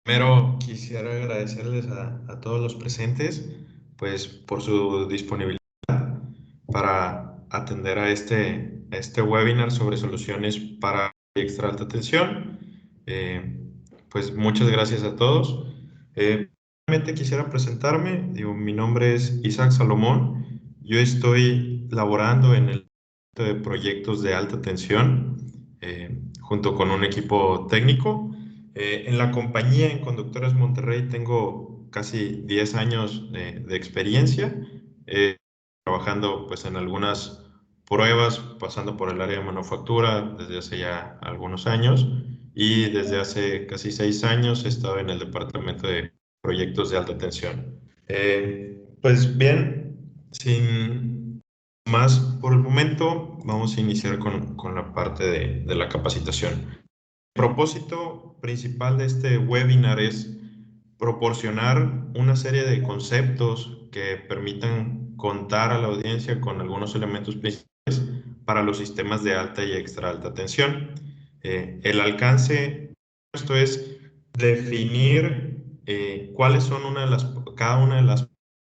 Primero quisiera agradecerles a todos los presentes, pues por su disponibilidad para atender a este webinar sobre soluciones para extra alta tensión. Eh, pues muchas gracias a todos. Primeramente quisiera presentarme. Mi nombre es Isaac Salomón. Yo estoy laborando en el de proyectos de alta tensión junto con un equipo técnico. En la compañía en Conductores Monterrey tengo casi 10 años de experiencia. Trabajando pues en algunas pruebas, pasando por el área de manufactura desde hace ya algunos años y desde hace casi 6 años he estado en el departamento de proyectos de alta tensión. Pues bien, sin más por el momento, vamos a iniciar con la parte de la capacitación. El propósito principal de este webinar es proporcionar una serie de conceptos que permitan contar a la audiencia con algunos elementos principales para los sistemas de alta y extra alta tensión. El alcance de esto es definir cuáles son cada una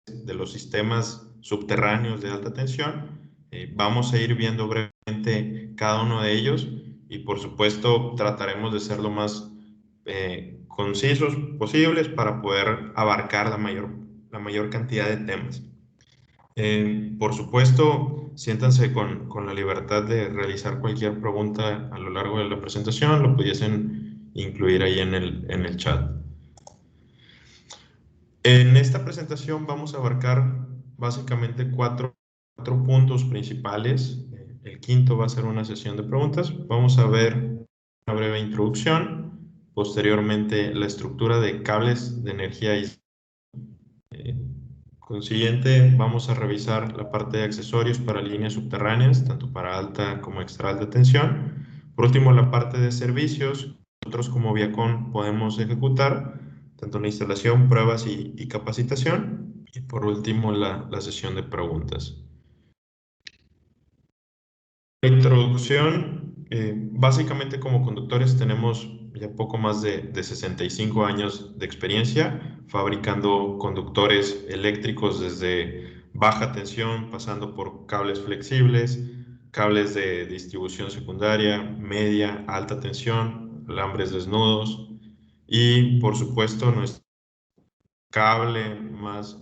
de los sistemas subterráneos de alta tensión. Vamos a ir viendo brevemente cada uno de ellos y por supuesto trataremos de ser lo más concisos posibles para poder abarcar la mayor cantidad de temas. Por supuesto, siéntanse con la libertad de realizar cualquier pregunta a lo largo de la presentación, lo pudiesen incluir ahí en el chat. En esta presentación vamos a abarcar básicamente cuatro puntos principales. El quinto va a ser una sesión de preguntas. Vamos a ver una breve introducción, posteriormente la estructura de cables de energía y consiguiente, vamos a revisar la parte de accesorios para líneas subterráneas, tanto para alta como extra alta tensión. Por último, la parte de servicios, nosotros como Viacom podemos ejecutar, tanto la instalación, pruebas y capacitación. Y por último, la sesión de preguntas. La introducción, básicamente como conductores tenemos ya poco más de 65 años de experiencia fabricando conductores eléctricos desde baja tensión, pasando por cables flexibles, cables de distribución secundaria, media, alta tensión, alambres desnudos y por supuesto nuestro cable más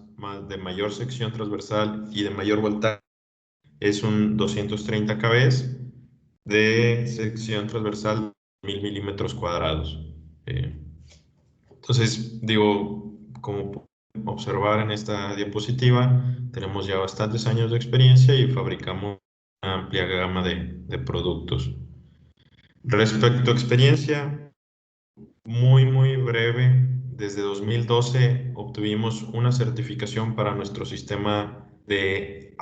de mayor sección transversal y de mayor voltaje es un 230 kV de sección transversal 1000 milímetros cuadrados. Entonces, como pueden observar en esta diapositiva, tenemos ya bastantes años de experiencia y fabricamos una amplia gama de productos. Respecto a experiencia, muy breve, desde 2012 obtuvimos una certificación para nuestro sistema de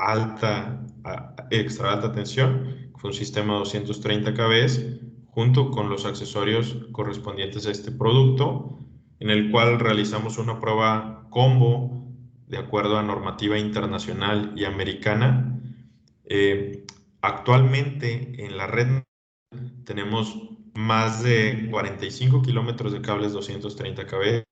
extra alta tensión, fue un sistema 230 kV, junto con los accesorios correspondientes a este producto, en el cual realizamos una prueba combo de acuerdo a normativa internacional y americana. Actualmente en la red tenemos más de 45 kilómetros de cables 230 kV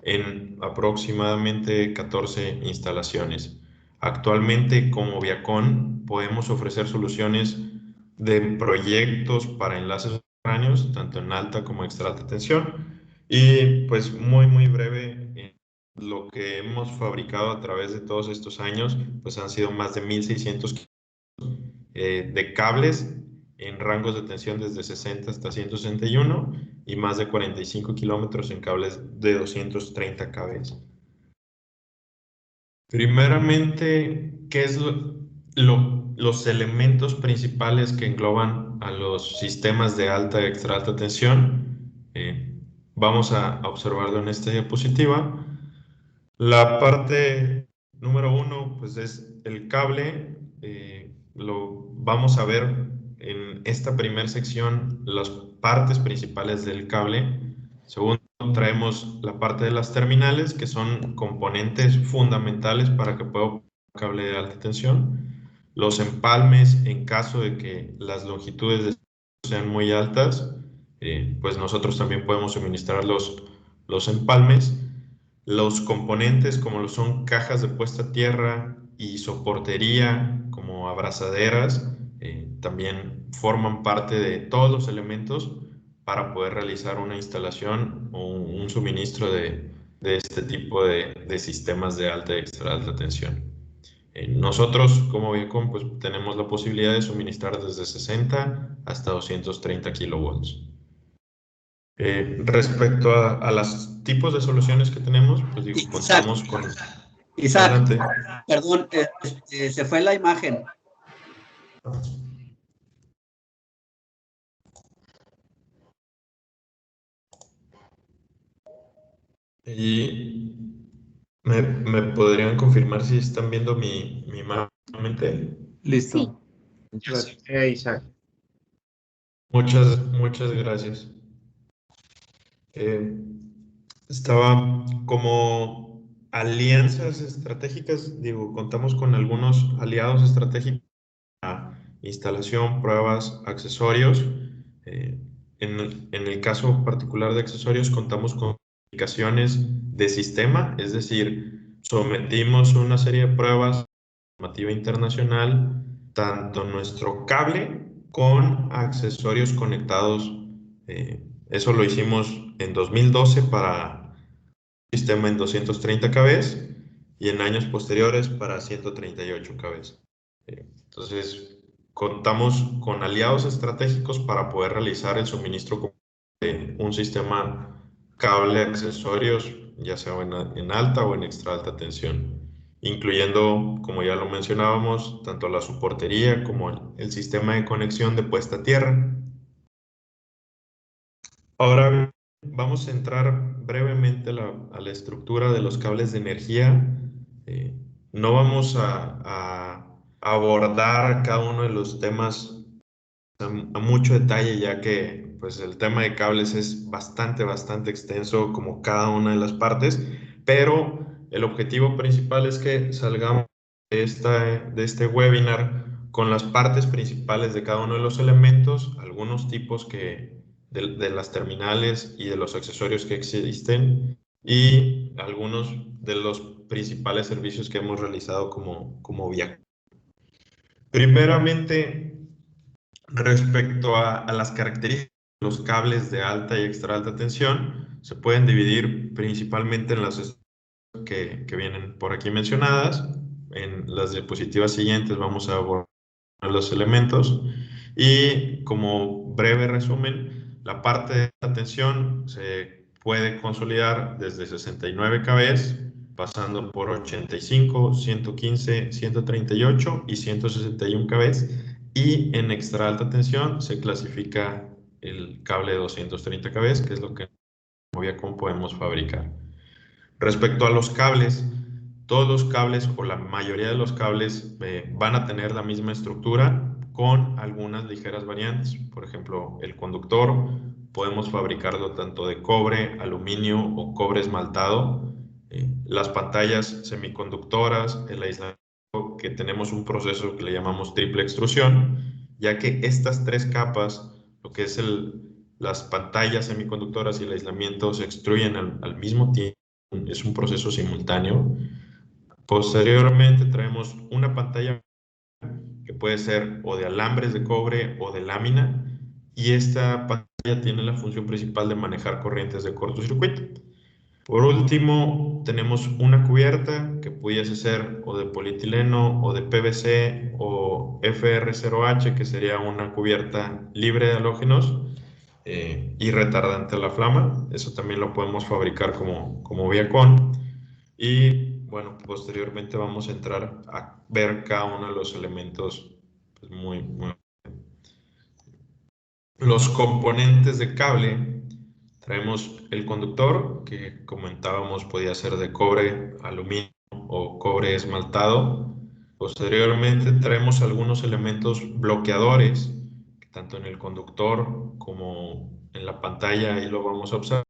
en aproximadamente 14 instalaciones. Actualmente, como Viacom, podemos ofrecer soluciones de proyectos para enlaces subterráneos, tanto en alta como extra alta tensión. Y pues muy breve, lo que hemos fabricado a través de todos estos años, pues han sido más de 1600 de cables en rangos de tensión desde 60 hasta 161 y más de 45 kilómetros en cables de 230 kV. Primeramente, ¿qué es los elementos principales que engloban a los sistemas de alta y extra alta tensión? Vamos a observarlo en esta diapositiva. La parte número uno, pues es el cable. Lo vamos a ver en esta primera sección las partes principales del cable. Segundo, traemos la parte de las terminales, que son componentes fundamentales para que pueda operar un cable de alta tensión. Los empalmes, en caso de que las longitudes sean muy altas, pues nosotros también podemos suministrarlos los empalmes. Los componentes, como lo son cajas de puesta a tierra y soportería, como abrazaderas, también forman parte de todos los elementos para poder realizar una instalación o un suministro de este tipo de sistemas de alta y extra alta tensión. Nosotros, como Viacom, pues tenemos la posibilidad de suministrar desde 60 hasta 230 kilovolts. Respecto a los tipos de soluciones que tenemos, pues digo, Isaac, contamos con... Isaac, Adelante. perdón, se fue la imagen. Y me podrían confirmar si están viendo mi imagen. Listo. Sí. Muchas gracias, Isaac. Muchas gracias. Eh, Estaba como alianzas estratégicas, digo, contamos con algunos aliados estratégicos para instalación, pruebas, accesorios. Eh, en el caso particular de accesorios, contamos con aplicaciones de sistema, es decir, sometimos una serie de pruebas normativa internacional, tanto nuestro cable con accesorios conectados. Eso lo hicimos en 2012 para sistema en 230 kb y en años posteriores para 138 kb. Entonces, contamos con aliados estratégicos para poder realizar el suministro de un sistema cable accesorios, ya sea en alta o en extra alta tensión, incluyendo, como ya lo mencionábamos, tanto la soportería como el sistema de conexión de puesta a tierra. Ahora vamos a entrar brevemente a la estructura de los cables de energía. No vamos a abordar cada uno de los temas a mucho detalle, ya que pues, el tema de cables es bastante extenso como cada una de las partes, pero el objetivo principal es que salgamos de este webinar con las partes principales de cada uno de los elementos, algunos tipos de las terminales y de los accesorios que existen y algunos de los principales servicios que hemos realizado como vía. Primeramente, respecto a las características de los cables de alta y extra alta tensión, se pueden dividir principalmente en las que vienen por aquí mencionadas. En las diapositivas siguientes vamos a abordar los elementos y como breve resumen, la parte de la tensión se puede consolidar desde 69 kV, pasando por 85, 115, 138 y 161 kV, y en extra alta tensión se clasifica el cable de 230 kV, que es lo que como Viacom podemos fabricar. Respecto a los cables, todos los cables o la mayoría de los cables van a tener la misma estructura con algunas ligeras variantes. Por ejemplo, el conductor podemos fabricarlo tanto de cobre, aluminio o cobre esmaltado. Las pantallas semiconductoras, el aislamiento, que tenemos un proceso que le llamamos triple extrusión, ya que estas tres capas, lo que es las pantallas semiconductoras y el aislamiento, se extruyen al mismo tiempo. Es un proceso simultáneo. Posteriormente traemos una pantalla que puede ser o de alambres de cobre o de lámina, y esta pantalla tiene la función principal de manejar corrientes de cortocircuito. Por último, tenemos una cubierta que pudiese ser o de polietileno o de PVC o FR0H, que sería una cubierta libre de halógenos y retardante a la flama. Eso también lo podemos fabricar como Viacom. Y bueno, posteriormente vamos a entrar a ver cada uno de los elementos pues, muy. Los componentes de cable, traemos el conductor, que comentábamos podía ser de cobre, aluminio o cobre esmaltado. Posteriormente traemos algunos elementos bloqueadores, que tanto en el conductor como en la pantalla, ahí lo vamos a observar.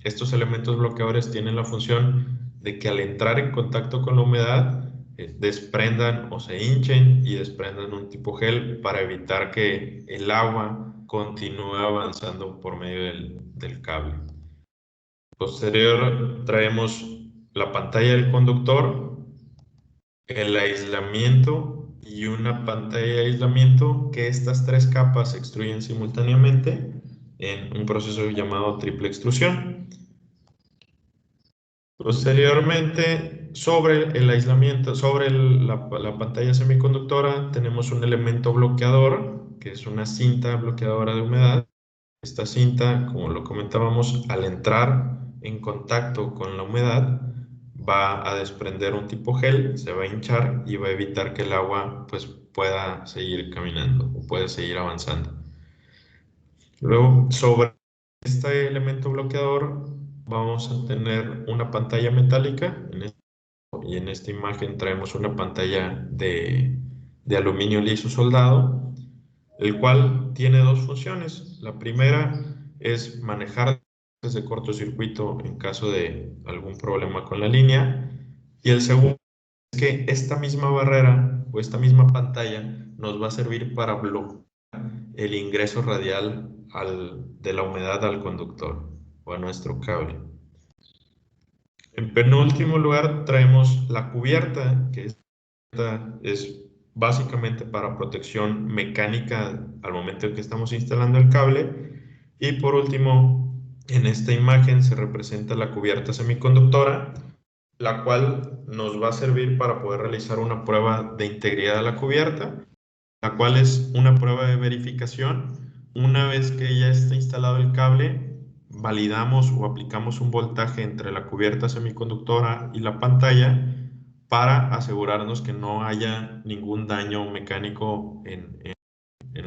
Estos elementos bloqueadores tienen la función de que al entrar en contacto con la humedad, desprendan o se hinchen y desprendan un tipo gel para evitar que el agua continúe avanzando por medio del cable. Posterior traemos la pantalla del conductor, el aislamiento y una pantalla de aislamiento, que estas tres capas se extruyen simultáneamente en un proceso llamado triple extrusión. Posteriormente, sobre el aislamiento, sobre la pantalla semiconductora, tenemos un elemento bloqueador, que es una cinta bloqueadora de humedad. Esta cinta, como lo comentábamos, al entrar en contacto con la humedad, va a desprender un tipo gel, se va a hinchar y va a evitar que el agua pues, pueda seguir caminando o pueda seguir avanzando. Luego, sobre este elemento bloqueador, vamos a tener una pantalla metálica. Y en esta imagen traemos una pantalla de aluminio liso soldado, el cual tiene dos funciones. La primera es manejar de cortocircuito en caso de algún problema con la línea. Y el segundo es que esta misma barrera o esta misma pantalla nos va a servir para bloquear el ingreso radial de la humedad al conductor o a nuestro cable. En penúltimo lugar traemos la cubierta, que es básicamente para protección mecánica al momento en que estamos instalando el cable. Y por último, en esta imagen se representa la cubierta semiconductora, la cual nos va a servir para poder realizar una prueba de integridad de la cubierta, la cual es una prueba de verificación. Una vez que ya está instalado el cable, validamos o aplicamos un voltaje entre la cubierta semiconductora y la pantalla para asegurarnos que no haya ningún daño mecánico en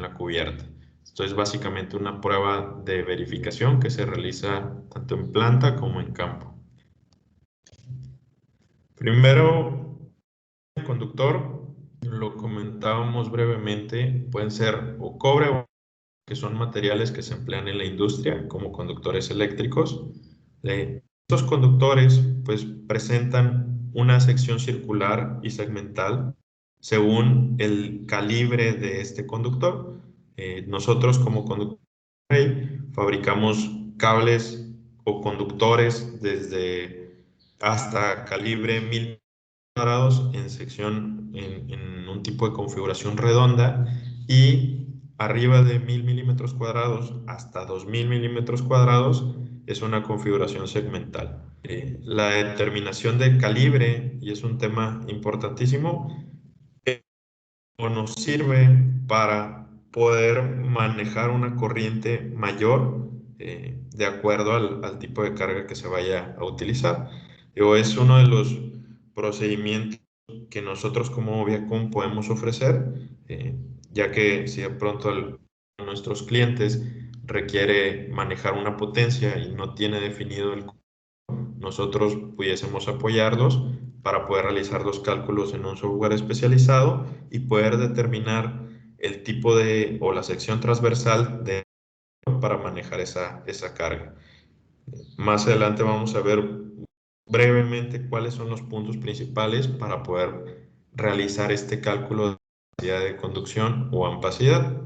la cubierta. Esto es básicamente una prueba de verificación que se realiza tanto en planta como en campo. Primero, el conductor, lo comentábamos brevemente, pueden ser o cobre o que son materiales que se emplean en la industria como conductores eléctricos. Estos conductores pues presentan una sección circular y segmental según el calibre de este conductor. Nosotros como conductor fabricamos cables o conductores desde hasta calibre 1000 cuadrados en sección en un tipo de configuración redonda, y arriba de 1000 milímetros cuadrados hasta 2000 milímetros cuadrados es una configuración segmental. La determinación de calibre, y es un tema importantísimo, nos sirve para poder manejar una corriente mayor de acuerdo al tipo de carga que se vaya a utilizar. Es uno de los procedimientos que nosotros como Viacom podemos ofrecer, ya que si de pronto nuestros clientes requiere manejar una potencia y no tiene definido nosotros pudiésemos apoyarlos para poder realizar los cálculos en un software especializado y poder determinar el tipo o la sección transversal para manejar esa carga. Más adelante vamos a ver brevemente cuáles son los puntos principales para poder realizar este cálculo de capacidad de conducción o ampacidad.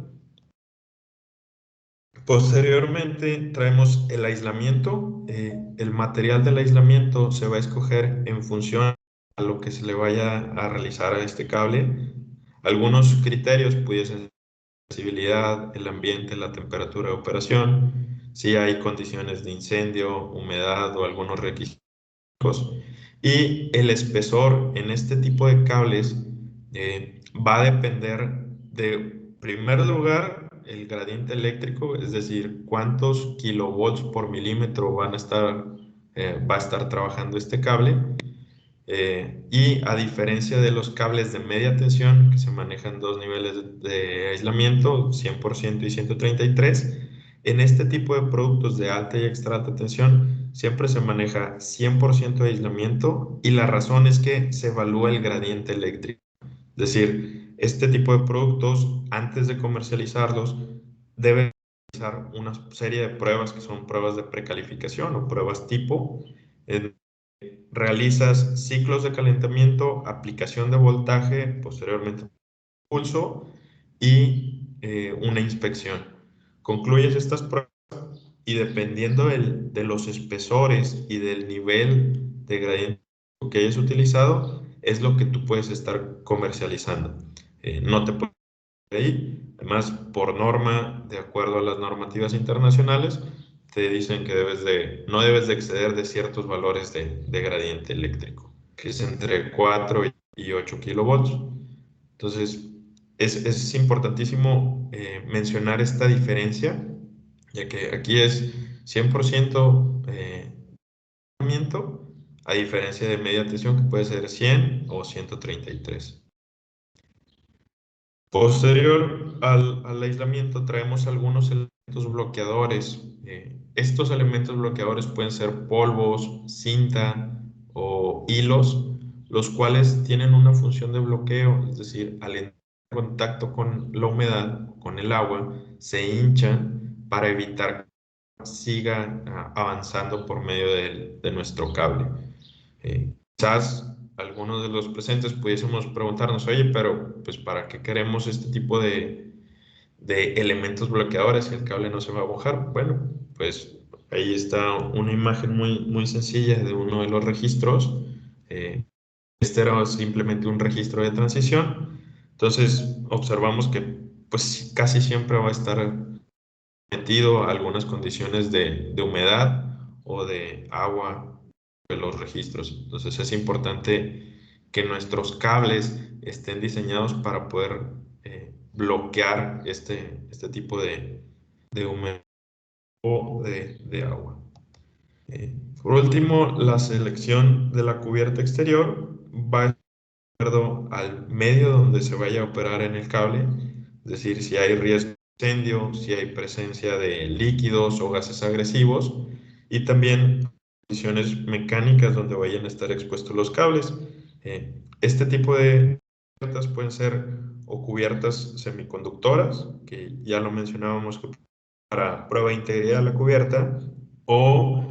Posteriormente traemos el aislamiento. El material del aislamiento se va a escoger en función a lo que se le vaya a realizar a este cable. Algunos criterios pudiesen ser la visibilidad, el ambiente, la temperatura de operación, si hay condiciones de incendio, humedad o algunos requisitos. Y el espesor en este tipo de cables va a depender de, en primer lugar, el gradiente eléctrico, es decir, cuántos kilovolts por milímetro va a estar trabajando este cable. Y a diferencia de los cables de media tensión, que se manejan dos niveles de aislamiento, 100% y 133, en este tipo de productos de alta y extra alta tensión siempre se maneja 100% de aislamiento, y la razón es que se evalúa el gradiente eléctrico. Es decir, este tipo de productos, antes de comercializarlos, deben realizar una serie de pruebas que son pruebas de precalificación o pruebas tipo. Realizas ciclos de calentamiento, aplicación de voltaje, posteriormente pulso y una inspección. Concluyes estas pruebas y dependiendo de los espesores y del nivel de gradiente que hayas utilizado, es lo que tú puedes estar comercializando. No te puedes ir ahí. Además, por norma, de acuerdo a las normativas internacionales, te dicen que no debes de exceder de ciertos valores de gradiente eléctrico, que es entre 4 y 8 kilovolts. Entonces, es importantísimo mencionar esta diferencia, ya que aquí es 100% a diferencia de media tensión que puede ser 100 o 133. Posterior al aislamiento traemos algunos elementos bloqueadores. Estos elementos bloqueadores pueden ser polvos, cinta o hilos, los cuales tienen una función de bloqueo, es decir, al entrar en contacto con la humedad, con el agua, se hinchan para evitar que siga avanzando por medio de nuestro cable. Quizás algunos de los presentes pudiésemos preguntarnos, oye, pero pues ¿para qué queremos este tipo de elementos bloqueadores si el cable no se va a mojar? Bueno, pues ahí está una imagen muy sencilla de uno de los registros. Este era simplemente un registro de transición. Entonces observamos que pues casi siempre va a estar metido a algunas condiciones de humedad o de agua de los registros. Entonces es importante que nuestros cables estén diseñados para poder bloquear este tipo de humedad o de agua. Por último, la selección de la cubierta exterior va de acuerdo al medio donde se vaya a operar en el cable, es decir, si hay riesgo de incendio, si hay presencia de líquidos o gases agresivos, y también condiciones mecánicas donde vayan a estar expuestos los cables. Este tipo de cubiertas pueden ser o cubiertas semiconductoras, que ya lo mencionábamos para prueba de integridad de la cubierta, o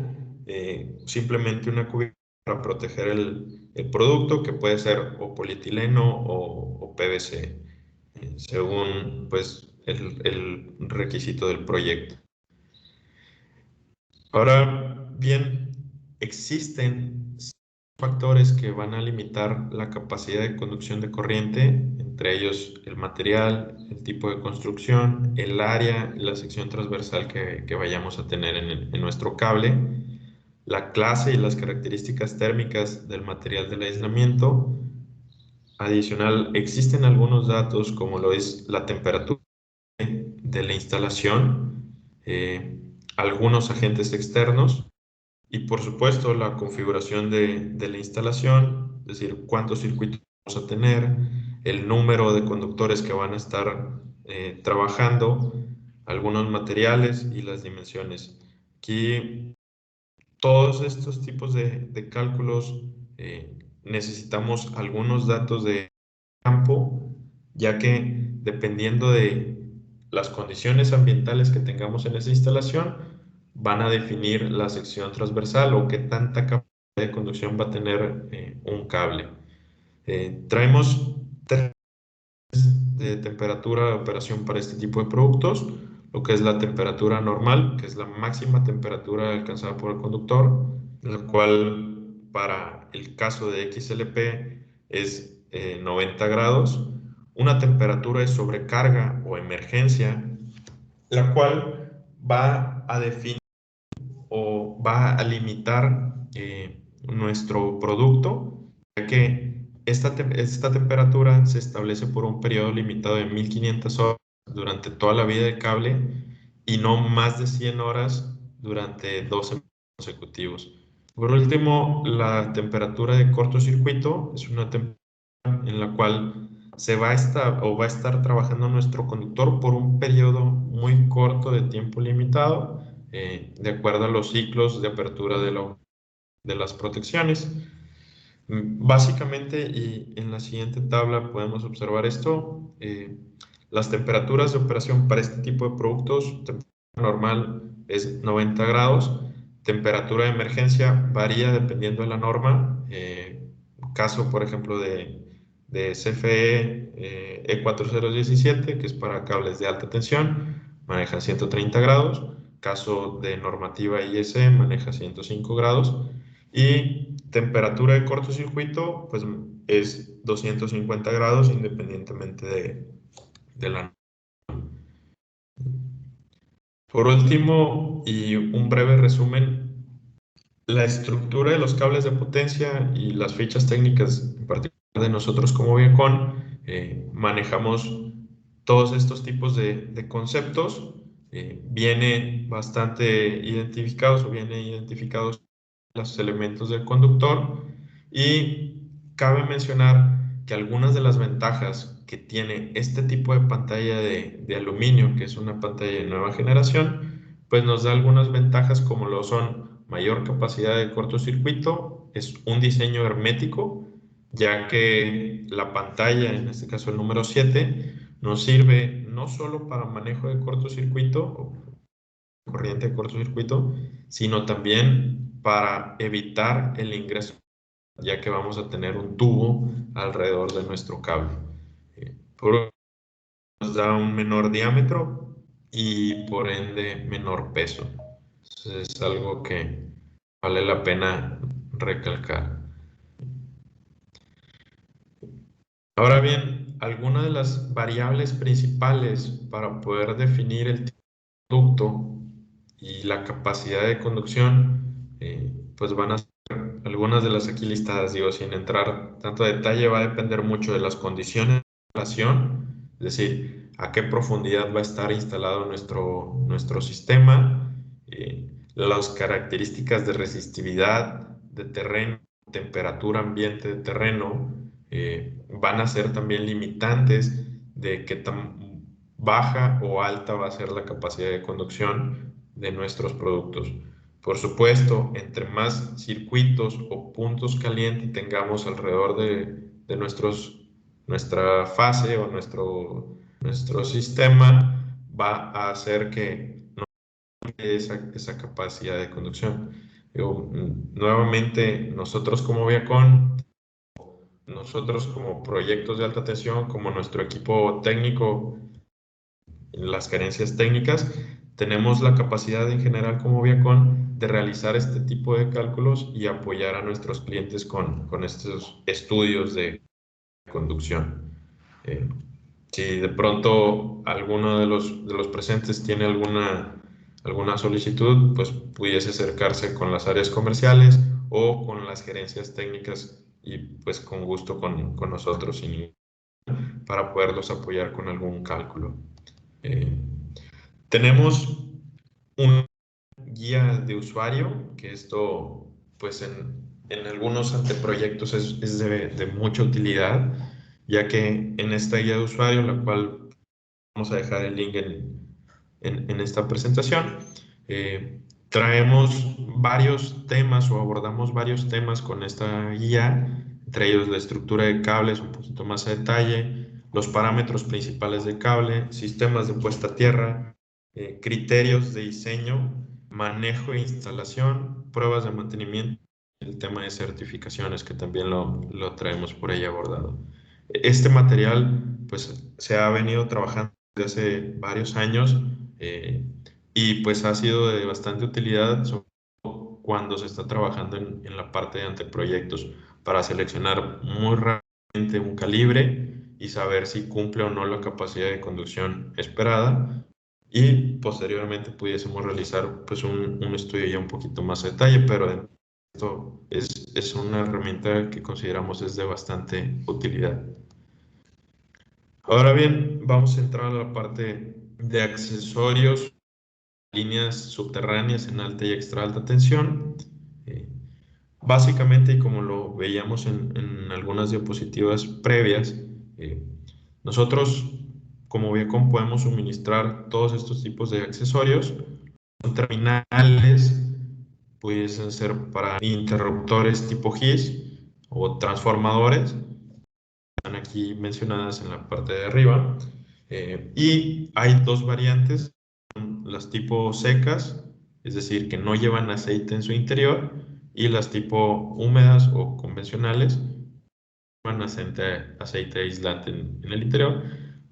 simplemente una cubierta para proteger el producto, que puede ser o polietileno o PVC, según pues, el requisito del proyecto. Ahora bien, existen factores que van a limitar la capacidad de conducción de corriente, entre ellos el material, el tipo de construcción, el área y la sección transversal que vayamos a tener en nuestro cable, la clase y las características térmicas del material del aislamiento. Adicional, existen algunos datos como lo es la temperatura de la instalación, algunos agentes externos y por supuesto la configuración de la instalación, es decir, cuántos circuitos vamos a tener, el número de conductores que van a estar trabajando, algunos materiales y las dimensiones. Aquí todos estos tipos de cálculos necesitamos algunos datos de campo, ya que dependiendo de las condiciones ambientales que tengamos en esa instalación, van a definir la sección transversal o qué tanta capacidad de conducción va a tener un cable. Traemos tres de temperatura de operación para este tipo de productos, lo que es la temperatura normal, que es la máxima temperatura alcanzada por el conductor, la cual para el caso de XLP es 90 grados, una temperatura de sobrecarga o emergencia, la cual va a definir o va a limitar nuestro producto, ya que esta temperatura se establece por un periodo limitado de 1500 horas durante toda la vida del cable y no más de 100 horas durante 12 meses consecutivos. Por último, la temperatura de cortocircuito es una temperatura en la cual va a estar trabajando nuestro conductor por un periodo muy corto de tiempo limitado, de acuerdo a los ciclos de apertura de las protecciones. Básicamente, y en la siguiente tabla podemos observar esto, las temperaturas de operación para este tipo de productos, temperatura normal es 90 grados, temperatura de emergencia varía dependiendo de la norma, caso por ejemplo de CFE E4017, que es para cables de alta tensión, manejan 130 grados, caso de normativa ISE maneja 105 grados, y temperatura de cortocircuito pues es 250 grados independientemente de la. Por último, y un breve resumen, la estructura de los cables de potencia y las fichas técnicas en particular de nosotros como Viacom, manejamos todos estos tipos de conceptos, vienen bastante identificados o vienen identificados los elementos del conductor, y cabe mencionar que algunas de las ventajas que tiene este tipo de pantalla de aluminio, que es una pantalla de nueva generación, pues nos da algunas ventajas como lo son mayor capacidad de cortocircuito, es un diseño hermético, ya que la pantalla, en este caso el número 7, nos sirve no solo para manejo de cortocircuito o corriente de cortocircuito, sino también para evitar el ingreso, ya que vamos a tener un tubo alrededor de nuestro cable. Nos da un menor diámetro y por ende menor peso. Entonces es algo que vale la pena recalcar. Ahora bien, algunas de las variables principales para poder definir el tipo de conducto y la capacidad de conducción, pues van a ser algunas de las aquí listadas. Digo, sin entrar tanto a detalle, va a depender mucho de las condiciones de instalación, es decir, a qué profundidad va a estar instalado nuestro sistema, las características de resistividad de terreno, temperatura ambiente de terreno, van a ser también limitantes de qué tan baja o alta va a ser la capacidad de conducción de nuestros productos. Por supuesto, entre más circuitos o puntos calientes tengamos alrededor de nuestra fase o nuestro sistema, va a hacer que no haya esa capacidad de conducción. Nuevamente, nosotros como Viacom, nosotros como proyectos de alta tensión, como nuestro equipo técnico, las carencias técnicas, tenemos la capacidad en general como Viacom de realizar este tipo de cálculos y apoyar a nuestros clientes con estos estudios de conducción. Si de pronto alguno de los presentes tiene alguna solicitud, pues pudiese acercarse con las áreas comerciales o con las gerencias técnicas, y pues con gusto con nosotros para poderlos apoyar con algún cálculo. Tenemos una guía de usuario, que esto pues en algunos anteproyectos es de mucha utilidad, ya que en esta guía de usuario, la cual vamos a dejar el link en esta presentación, traemos varios temas o abordamos varios temas con esta guía, entre ellos la estructura de cables un poquito más a detalle, los parámetros principales del cable, sistemas de puesta a tierra, criterios de diseño, manejo e instalación, pruebas de mantenimiento, el tema de certificaciones, que también lo traemos por ahí abordado. Este material pues se ha venido trabajando desde hace varios años, y pues ha sido de bastante utilidad, sobre todo cuando se está trabajando en la parte de anteproyectos, para seleccionar muy rápidamente un calibre y saber si cumple o no la capacidad de conducción esperada, y posteriormente pudiésemos realizar pues un estudio ya un poquito más a detalle, pero esto es una herramienta que consideramos es de bastante utilidad. Ahora bien, vamos a entrar a la parte de accesorios, líneas subterráneas en alta y extra alta tensión. Básicamente, y como lo veíamos en algunas diapositivas previas, nosotros como Viacom podemos suministrar todos estos tipos de accesorios. Son terminales, pudiesen ser para interruptores tipo GIS o transformadores, están aquí mencionadas en la parte de arriba, y hay dos variantes, las tipo secas, es decir, que no llevan aceite en su interior, y las tipo húmedas o convencionales, llevan aceite aislante en el interior.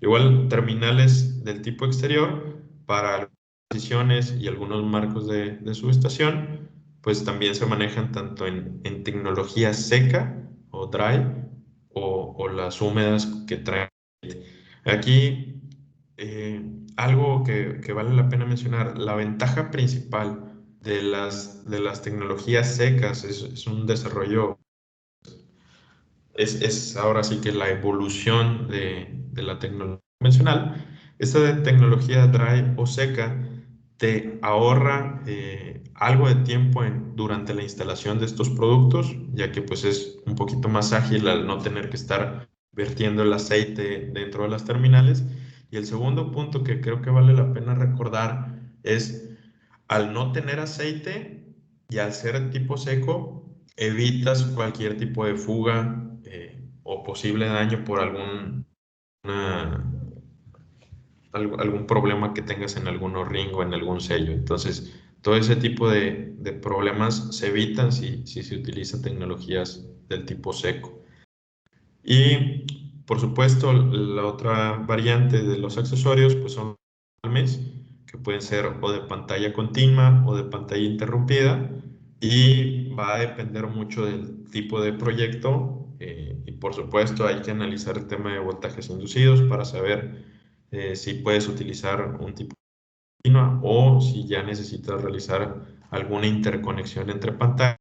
Igual terminales del tipo exterior para transiciones y algunos marcos de subestación, pues también se manejan tanto en tecnología seca o dry o las húmedas que traen. Aquí, algo que vale la pena mencionar, la ventaja principal de las tecnologías secas es un desarrollo, es ahora sí que la evolución de la tecnología convencional. Esta de tecnología dry o seca te ahorra algo de tiempo durante la instalación de estos productos, ya que pues es un poquito más ágil al no tener que estar vertiendo el aceite dentro de las terminales. Y el segundo punto que creo que vale la pena recordar es, al no tener aceite y al ser tipo seco, evitas cualquier tipo de fuga o posible daño por algún problema que tengas en algún o-ring o en algún sello. Entonces, todo ese tipo de problemas se evitan si se utiliza tecnologías del tipo seco. Y, por supuesto, la otra variante de los accesorios pues son palmes, que pueden ser o de pantalla continua o de pantalla interrumpida, y va a depender mucho del tipo de proyecto. Y por supuesto hay que analizar el tema de voltajes inducidos para saber si puedes utilizar un tipo continua o si ya necesitas realizar alguna interconexión entre pantallas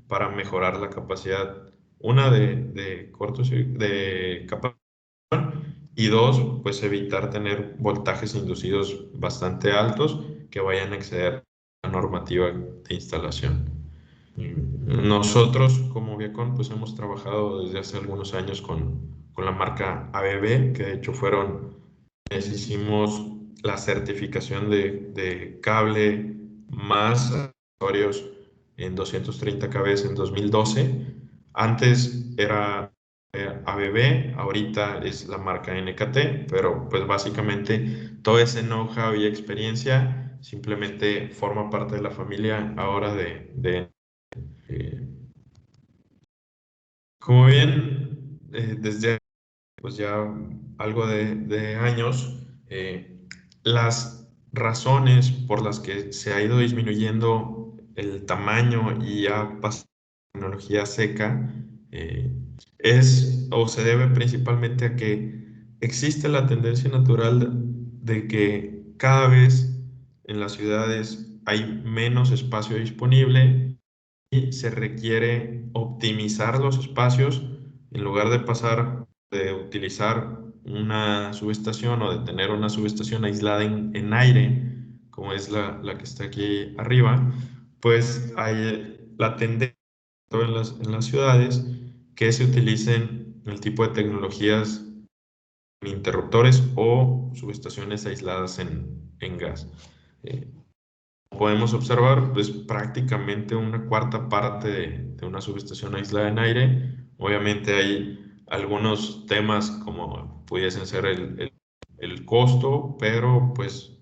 para mejorar la capacidad, una de capacidad, y dos, pues evitar tener voltajes inducidos bastante altos que vayan a exceder la normativa de instalación. Nosotros como Viacom pues hemos trabajado desde hace algunos años con la marca ABB, que de hecho hicimos la certificación de cable más accesorios en 230 kb en 2012. Antes era ABB, ahorita es la marca NKT, pero pues básicamente todo ese know-how y experiencia simplemente forma parte de la familia ahora eh, como bien, desde pues ya algo de años, las razones por las que se ha ido disminuyendo el tamaño y ha pasado a la tecnología seca, es o se debe principalmente a que existe la tendencia natural de que cada vez en las ciudades hay menos espacio disponible y se requiere optimizar los espacios en lugar de pasar de utilizar una subestación o de tener una subestación aislada en aire, como es la que está aquí arriba, pues hay la tendencia en las ciudades que se utilicen el tipo de tecnologías en interruptores o subestaciones aisladas en gas. Podemos observar, pues prácticamente una cuarta parte de una subestación aislada en aire. Obviamente hay algunos temas como pudiesen ser el costo, pero pues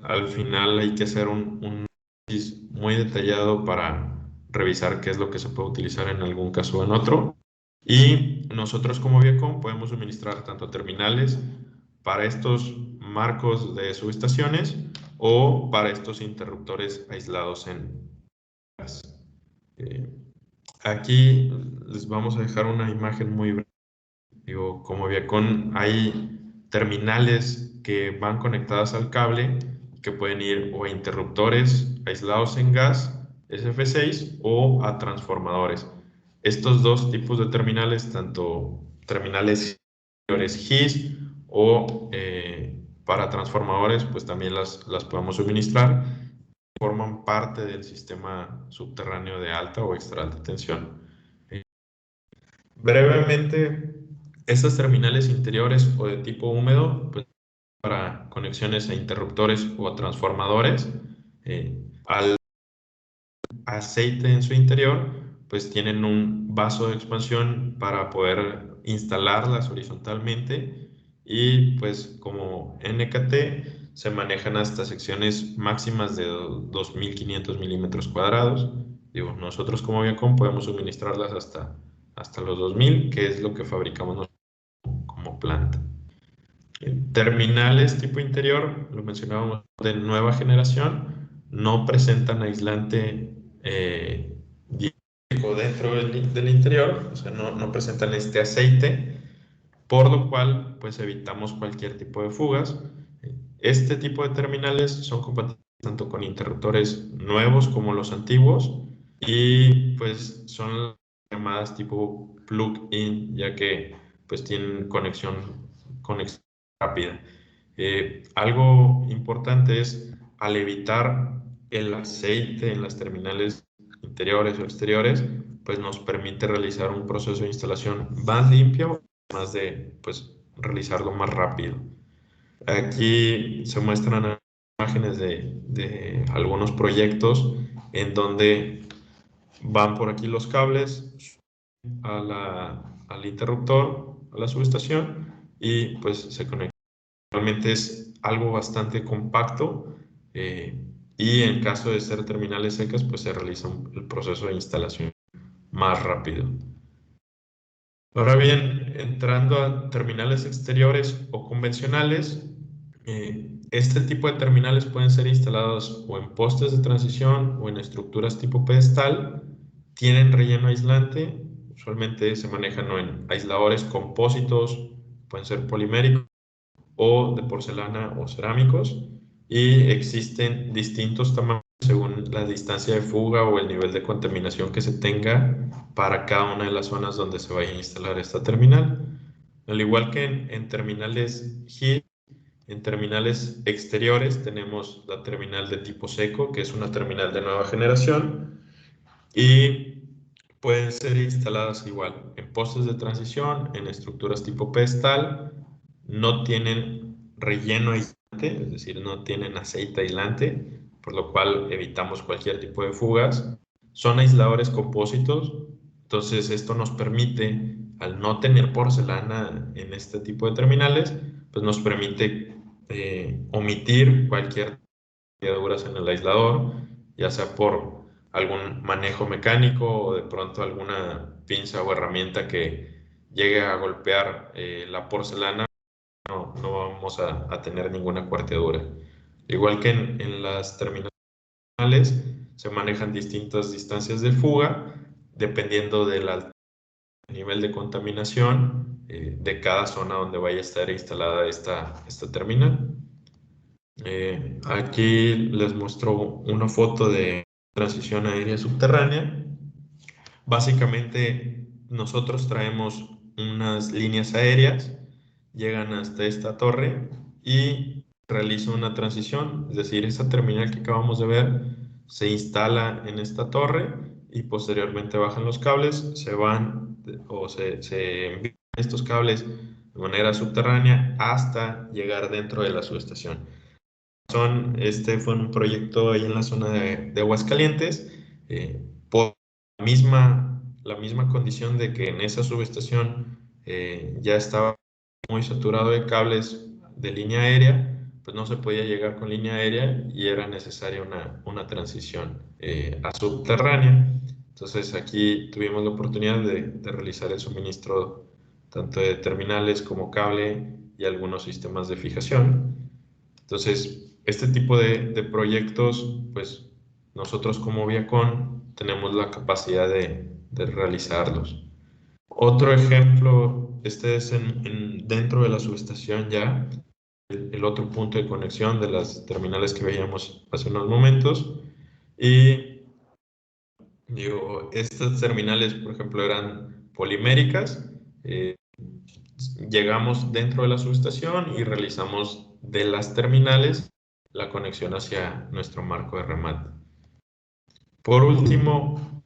al final hay que hacer un análisis muy detallado para revisar qué es lo que se puede utilizar en algún caso o en otro. Y nosotros como Viacom podemos suministrar tanto terminales para estos marcos de subestaciones o para estos interruptores aislados en gas. Aquí les vamos a dejar una imagen muy breve. Digo, como Viacom hay terminales que van conectadas al cable que pueden ir o a interruptores aislados en gas SF6 o a transformadores. Estos dos tipos de terminales, tanto terminales GIS o para transformadores, pues también las podemos suministrar. Forman parte del sistema subterráneo de alta o extra alta tensión. Brevemente, estas terminales interiores o de tipo húmedo, pues para conexiones a interruptores o a transformadores, al aceite en su interior, pues tienen un vaso de expansión para poder instalarlas horizontalmente, y pues como NKT se manejan hasta secciones máximas de 2500 milímetros cuadrados. Digo, nosotros como Viacom podemos suministrarlas hasta los 2000, que es lo que fabricamos nosotros como planta. terminales tipo interior, lo mencionábamos, de nueva generación, no presentan aislante diético dentro del interior, o sea, no presentan este aceite, por lo cual pues evitamos cualquier tipo de fugas. Este tipo de terminales son compatibles tanto con interruptores nuevos como los antiguos, y pues son llamadas tipo plug-in, ya que pues tienen conexión rápida. Algo importante es, al evitar el aceite en las terminales interiores o exteriores, pues nos permite realizar un proceso de instalación más limpio, más de pues realizarlo más rápido. Aquí se muestran imágenes de algunos proyectos en donde van por aquí los cables al interruptor, a la subestación, y pues se conecta. Realmente es algo bastante compacto, y en caso de ser terminales secas, pues se realiza el proceso de instalación más rápido. Ahora bien, entrando a terminales exteriores o convencionales, este tipo de terminales pueden ser instalados o en postes de transición o en estructuras tipo pedestal. Tienen relleno aislante, usualmente se manejan o en aisladores compósitos, pueden ser poliméricos o de porcelana o cerámicos, y existen distintos tamaños según la distancia de fuga o el nivel de contaminación que se tenga para cada una de las zonas donde se vaya a instalar esta terminal. Al igual que en terminales HID, en terminales exteriores tenemos la terminal de tipo seco, que es una terminal de nueva generación, y pueden ser instaladas igual en postes de transición, en estructuras tipo pedestal. No tienen relleno aislante, es decir, no tienen aceite aislante, por lo cual evitamos cualquier tipo de fugas. Son aisladores compósitos, entonces esto nos permite, al no tener porcelana en este tipo de terminales, pues nos permite omitir cualquier rayaduras en el aislador, ya sea por algún manejo mecánico o de pronto alguna pinza o herramienta que llegue a golpear la porcelana. No vamos a tener ninguna cuarteadura. Igual que en las terminales, se manejan distintas distancias de fuga dependiendo del nivel de contaminación de cada zona donde vaya a estar instalada esta terminal. Aquí les muestro una foto de transición aérea subterránea. Básicamente, nosotros traemos unas líneas aéreas, llegan hasta esta torre y realiza una transición, es decir, esa terminal que acabamos de ver se instala en esta torre y posteriormente bajan los cables, se van o se envían estos cables de manera subterránea hasta llegar dentro de la subestación. Este fue un proyecto ahí en la zona de Aguascalientes, por la misma condición de que en esa subestación ya estaba muy saturado de cables de línea aérea, pues no se podía llegar con línea aérea y era necesaria una transición a subterránea. Entonces aquí tuvimos la oportunidad de realizar el suministro tanto de terminales como cable y algunos sistemas de fijación. Entonces, este tipo de proyectos, pues nosotros como Viacom tenemos la capacidad de realizarlos. Otro ejemplo, este es dentro de la subestación ya, el otro punto de conexión de las terminales que veíamos hace unos momentos. Y digo, estas terminales, por ejemplo, eran poliméricas. Llegamos dentro de la subestación y realizamos de las terminales la conexión hacia nuestro marco de remate. Por último,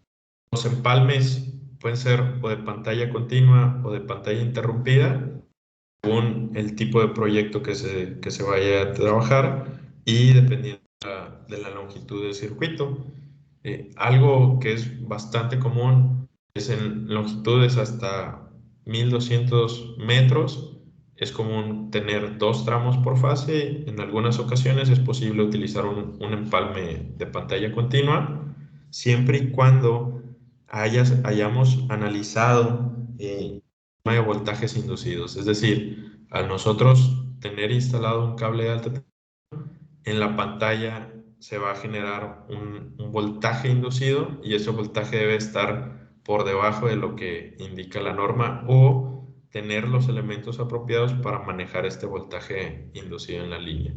los empalmes pueden ser o de pantalla continua o de pantalla interrumpida, según el tipo de proyecto que se vaya a trabajar y dependiendo de la longitud del circuito. Algo que es bastante común es en longitudes hasta 1200 metros. Es común tener 2 tramos por fase. En algunas ocasiones es posible utilizar un empalme de pantalla continua, siempre y cuando hayamos analizado de voltajes inducidos. Es decir, al nosotros tener instalado un cable de alta tensión, en la pantalla se va a generar un voltaje inducido y ese voltaje debe estar por debajo de lo que indica la norma o tener los elementos apropiados para manejar este voltaje inducido en la línea.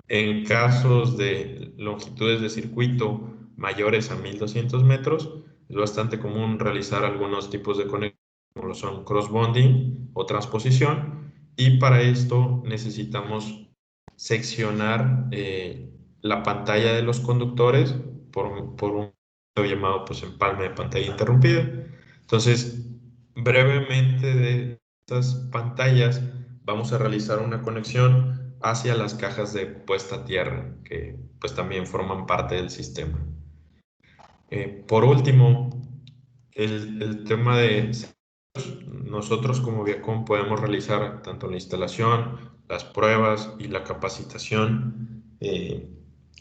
En casos de longitudes de circuito mayores a 1200 metros, es bastante común realizar algunos tipos de conexión, como lo son cross-bonding o transposición, y para esto necesitamos seccionar la pantalla de los conductores por un llamado pues, empalme de pantalla interrumpida. Entonces, brevemente de estas pantallas vamos a realizar una conexión hacia las cajas de puesta a tierra, que pues también forman parte del sistema. Por último, el tema de nosotros como Viacom podemos realizar tanto la instalación, las pruebas y la capacitación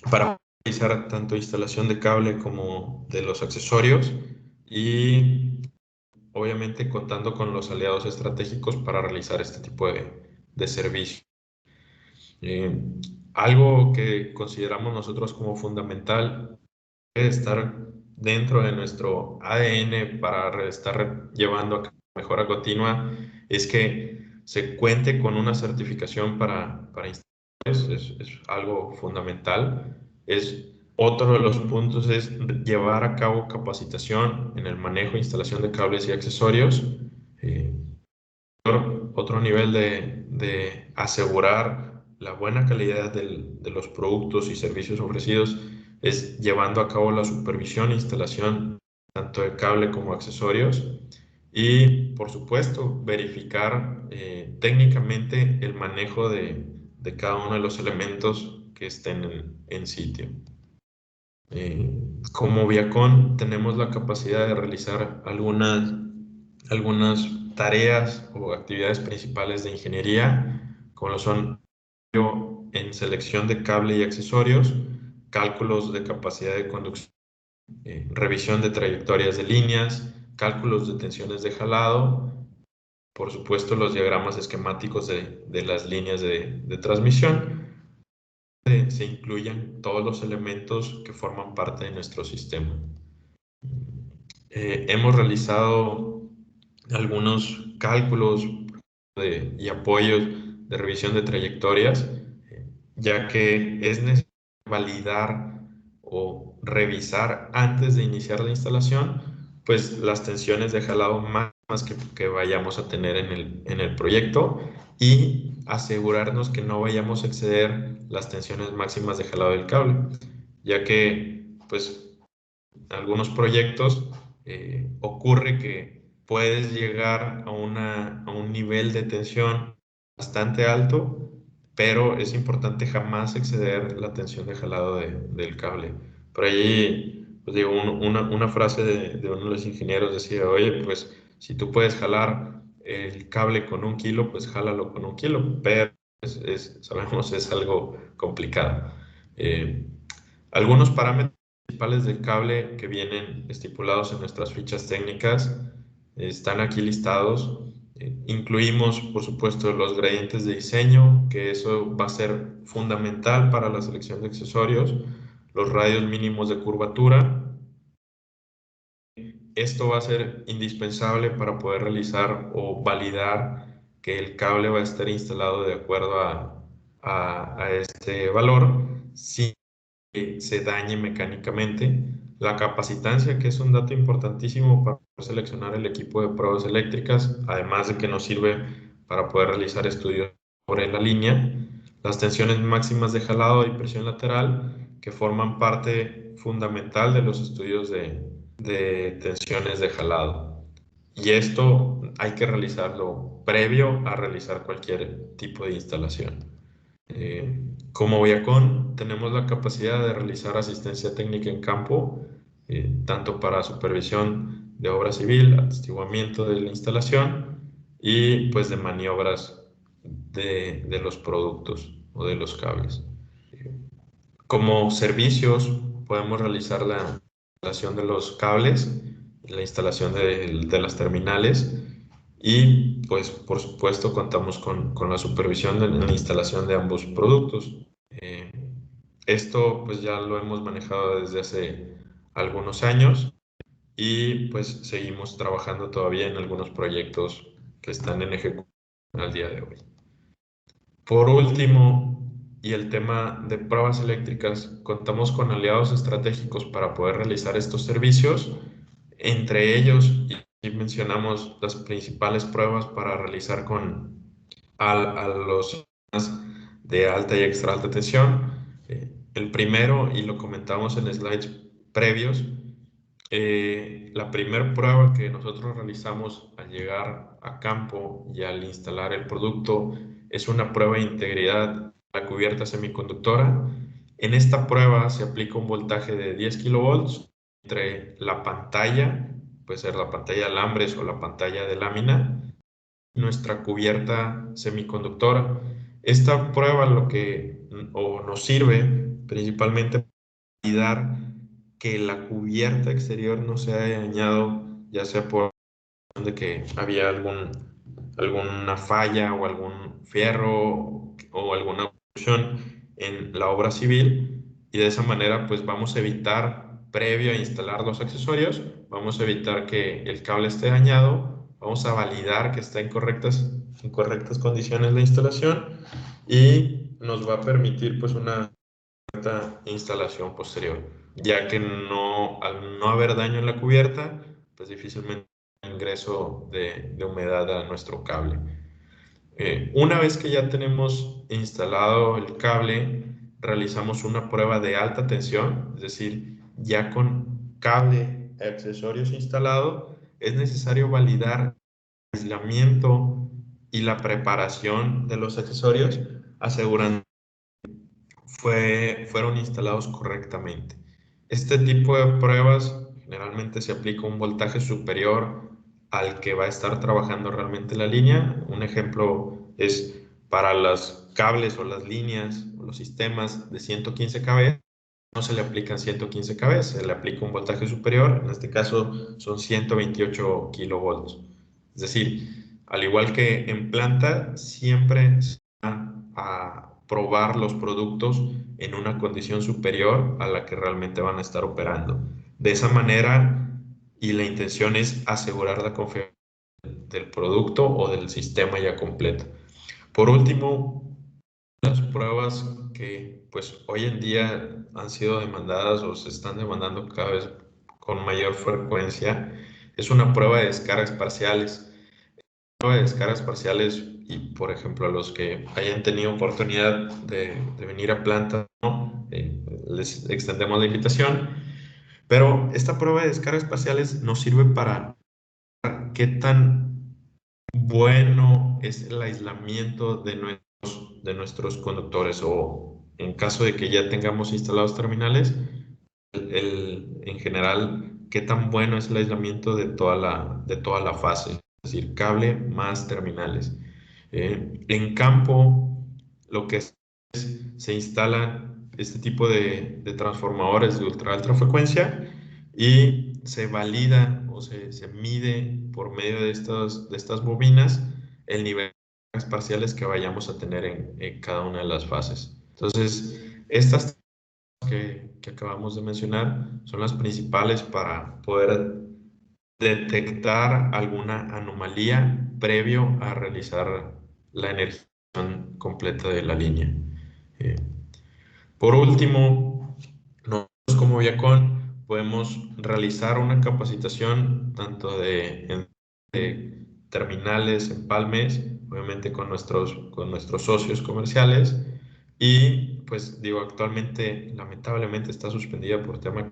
para realizar tanto instalación de cable como de los accesorios y obviamente contando con los aliados estratégicos para realizar este tipo de servicio. Algo que consideramos nosotros como fundamental es estar dentro de nuestro ADN para estar llevando a cabo mejora continua es que se cuente con una certificación para instaladores, es algo fundamental. Otro de los puntos es llevar a cabo capacitación en el manejo e instalación de cables y accesorios. Otro nivel de asegurar la buena calidad de los productos y servicios ofrecidos es llevando a cabo la supervisión e instalación tanto de cable como accesorios y, por supuesto, verificar técnicamente el manejo de cada uno de los elementos que estén en sitio. Como Viacom tenemos la capacidad de realizar algunas tareas o actividades principales de ingeniería, como lo son en selección de cable y accesorios, cálculos de capacidad de conducción, revisión de trayectorias de líneas, cálculos de tensiones de jalado, por supuesto los diagramas esquemáticos de las líneas de transmisión. Se incluyen todos los elementos que forman parte de nuestro sistema. Hemos realizado algunos cálculos y apoyos de revisión de trayectorias, ya que es necesario validar o revisar antes de iniciar la instalación, pues las tensiones de jalado máximas que vayamos a tener en el proyecto y asegurarnos que no vayamos a exceder las tensiones máximas de jalado del cable, ya que pues algunos proyectos ocurre que puedes llegar a un nivel de tensión bastante alto, pero es importante jamás exceder la tensión de jalado del cable. Por ahí, pues digo, una frase de uno de los ingenieros decía, oye, pues si tú puedes jalar el cable con 1 kilo, pues jálalo con 1 kilo, pero sabemos es algo complicado. Algunos parámetros principales del cable que vienen estipulados en nuestras fichas técnicas están aquí listados. Incluimos, por supuesto, los gradientes de diseño, que eso va a ser fundamental para la selección de accesorios, los radios mínimos de curvatura. Esto va a ser indispensable para poder realizar o validar que el cable va a estar instalado de acuerdo a este valor sin que se dañe mecánicamente. La capacitancia, que es un dato importantísimo para seleccionar el equipo de pruebas eléctricas, además de que nos sirve para poder realizar estudios sobre la línea. Las tensiones máximas de jalado y presión lateral, que forman parte fundamental de los estudios de tensiones de jalado. Y esto hay que realizarlo previo a realizar cualquier tipo de instalación. Como Viacom tenemos la capacidad de realizar asistencia técnica en campo, tanto para supervisión de obra civil, atestiguamiento de la instalación y pues de maniobras de los productos o de los cables. Como servicios podemos realizar la instalación de los cables, la instalación de las terminales y pues por supuesto contamos con la supervisión en la instalación de ambos productos. Esto pues ya lo hemos manejado desde hace algunos años y pues seguimos trabajando todavía en algunos proyectos que están en ejecución al día de hoy. Por último, y el tema de pruebas eléctricas, contamos con aliados estratégicos para poder realizar estos servicios. Entre ellos, y mencionamos las principales pruebas para realizar a los sistemas de alta y extra alta tensión. El primero, y lo comentamos en slides previos, la primera prueba que nosotros realizamos al llegar a campo y al instalar el producto es una prueba de integridad de la cubierta semiconductora. En esta prueba se aplica un voltaje de 10 kilovolts entre la pantalla, puede ser la pantalla de alambres o la pantalla de lámina, y nuestra cubierta semiconductora. Esta prueba nos sirve principalmente para validar que la cubierta exterior no se haya dañado, ya sea por de que había alguna falla o algún fierro o alguna obstrucción en la obra civil, y de esa manera pues vamos a evitar, previo a instalar los accesorios, vamos a evitar que el cable esté dañado, vamos a validar que está en correctas condiciones la instalación y nos va a permitir pues una instalación posterior, ya que al no haber daño en la cubierta, pues difícilmente hay ingreso de humedad a nuestro cable. Una vez que ya tenemos instalado el cable, realizamos una prueba de alta tensión, es decir, ya con cable y accesorios instalados, es necesario validar el aislamiento y la preparación de los accesorios, asegurando fueron instalados correctamente. Este tipo de pruebas generalmente se aplica un voltaje superior al que va a estar trabajando realmente la línea. Un ejemplo es para los cables o las líneas o los sistemas de 115 kV, no se le aplican 115 kV, se le aplica un voltaje superior, en este caso son 128 kilovolts. Es decir, al igual que en planta, siempre se van a probar los productos en una condición superior a la que realmente van a estar operando. De esa manera, y la intención es asegurar la confiabilidad del producto o del sistema ya completo. Por último, las pruebas que pues hoy en día han sido demandadas o se están demandando cada vez con mayor frecuencia es una prueba de descargas parciales. Prueba de descargas parciales, y por ejemplo a los que hayan tenido oportunidad de venir a planta, ¿no? Les extendemos la invitación, pero esta prueba de descargas parciales nos sirve para qué tan bueno es el aislamiento de nuestros conductores, o en caso de que ya tengamos instalados terminales, en general, qué tan bueno es el aislamiento de toda la fase, es decir, cable más terminales. En campo, lo que se instalan este tipo de transformadores de ultra alta frecuencia y se valida o se mide por medio de estas bobinas el nivel de cargas parciales que vayamos a tener en cada una de las fases. Entonces, estas que acabamos de mencionar son las principales para poder detectar alguna anomalía previo a realizar la energización completa de la línea. Eh, por último, nosotros como Viacom podemos realizar una capacitación tanto de terminales, empalmes, obviamente con nuestros socios comerciales, y pues digo, actualmente lamentablemente está suspendida por tema,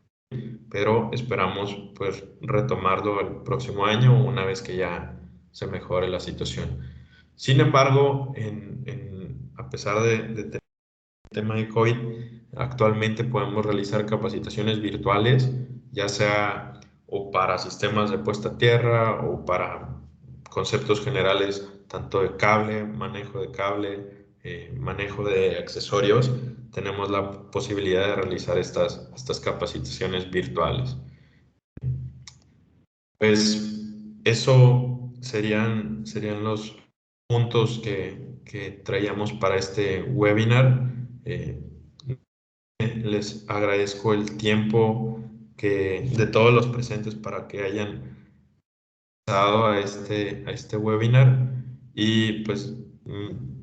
pero esperamos pues retomarlo el próximo año una vez que ya se mejore la situación. Sin embargo, a pesar de tener el tema de COVID, actualmente podemos realizar capacitaciones virtuales, ya sea o para sistemas de puesta a tierra o para conceptos generales, tanto de cable, manejo de accesorios. Tenemos la posibilidad de realizar estas capacitaciones virtuales. Pues eso serían los puntos que traíamos para este webinar. Les agradezco el tiempo de todos los presentes para que hayan dado a este webinar y pues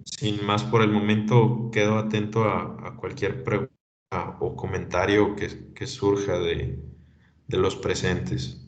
sin más por el momento quedo atento a cualquier pregunta o comentario que surja de los presentes.